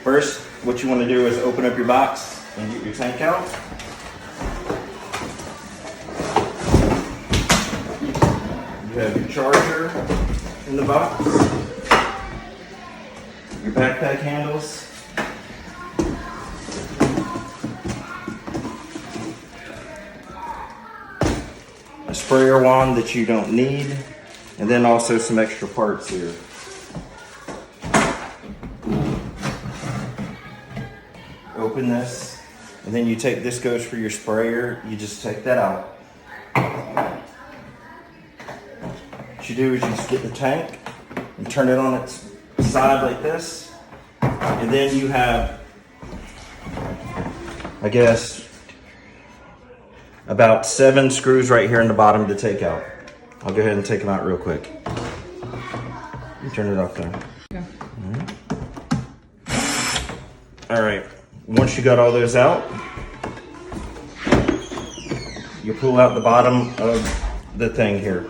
First, what you want to do is open up your box and get your tank out. You have your charger in the box, your backpack handles, a sprayer wand that you don't need, and then also some extra parts here. Open this, and then you take, this goes for your sprayer, you just take that out. What you do is you just get the tank and turn it on its side like this, and then you have, I guess, about 7 screws right here in the bottom to take out. I'll go ahead and take them out real quick. You turn it off there. Okay. All right, once you got all those out, you pull out the bottom of the thing here.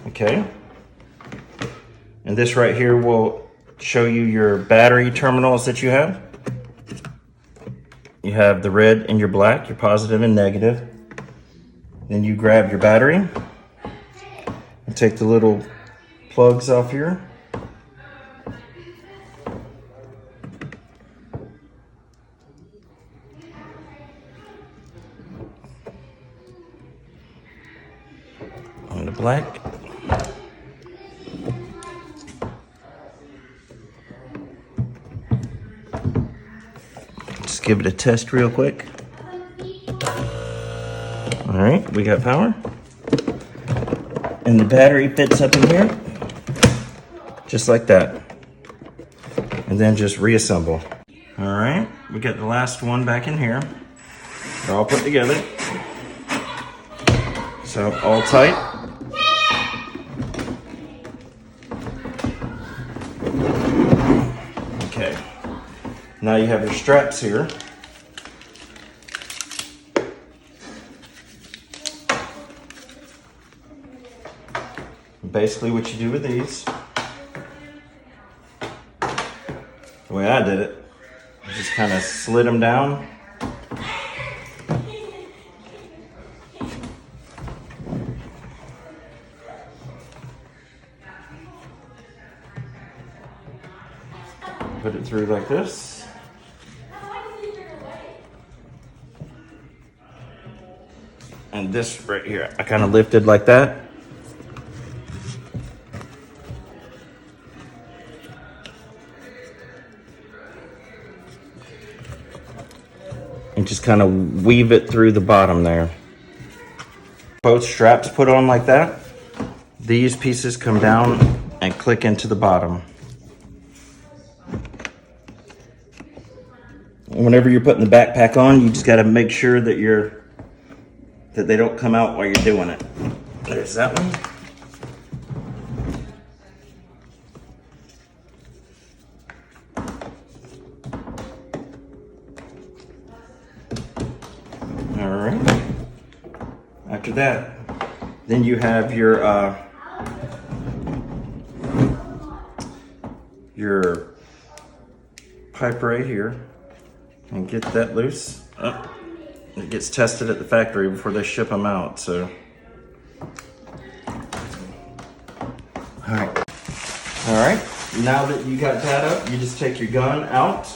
Okay. And this right here will show you your battery terminals that you have. You have the red and your black, your positive and negative. Then you grab your battery and take the little plugs off here. On the black. Just give it a test real quick. All right, we got power. And the battery fits up in here, just like that. And then just reassemble. All right, we got the last one back in here. They're all put together. So all tight. Okay, now you have your straps here. Basically what you do with these, the way I did it, just kind of slid them down. Put it through like this. And this right here, I kind of lifted like that. And just kind of weave it through the bottom there. Both straps put on like that. These pieces come down and click into the bottom. Whenever you're putting the backpack on, you just got to make sure that they don't come out while you're doing it. There's that one. All right. After that, then you have your pipe right here, and get that loose. Oh, it gets tested at the factory before they ship them out. So, all right. Now that you got that up, you just take your gun out.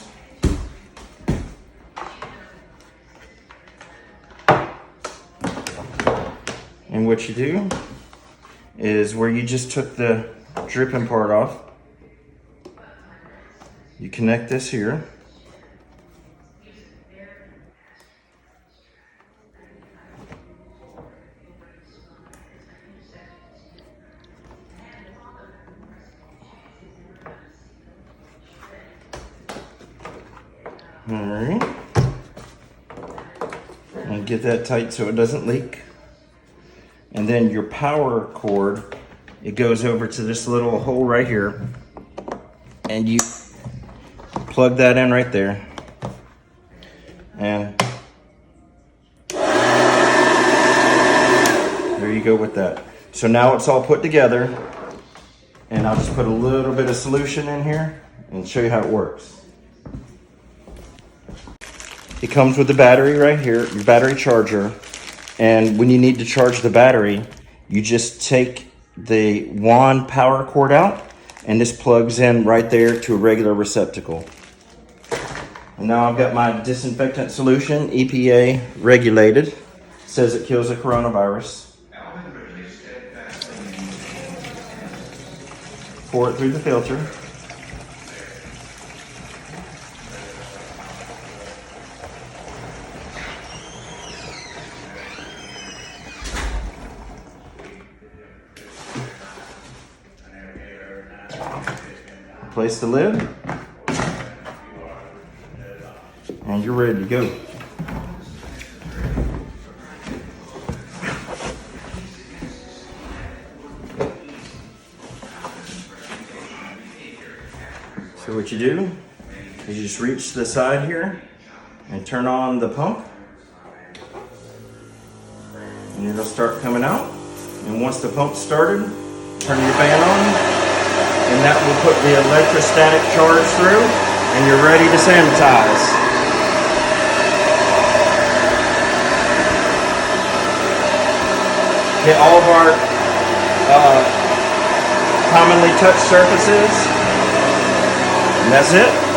And what you do is where you just took the dripping part off, you connect this here. All right. And get that tight so it doesn't leak. And then your power cord, it goes over to this little hole right here, and you plug that in right there. And there you go with that. So now it's all put together. And I'll just put a little bit of solution in here and show you how it works. It comes with the battery right here, your battery charger. And when you need to charge the battery, you just take the wand power cord out, and this plugs in right there to a regular receptacle. And now I've got my disinfectant solution, EPA regulated. It says it kills the coronavirus. Pour it through the filter. Place the lid, and you're ready to go. So what you do is you just reach to the side here and turn on the pump, and it'll start coming out. And once the pump's started, turn your fan on, and that will put the electrostatic charge through, and you're ready to sanitize. Hit all of our commonly touched surfaces, and that's it.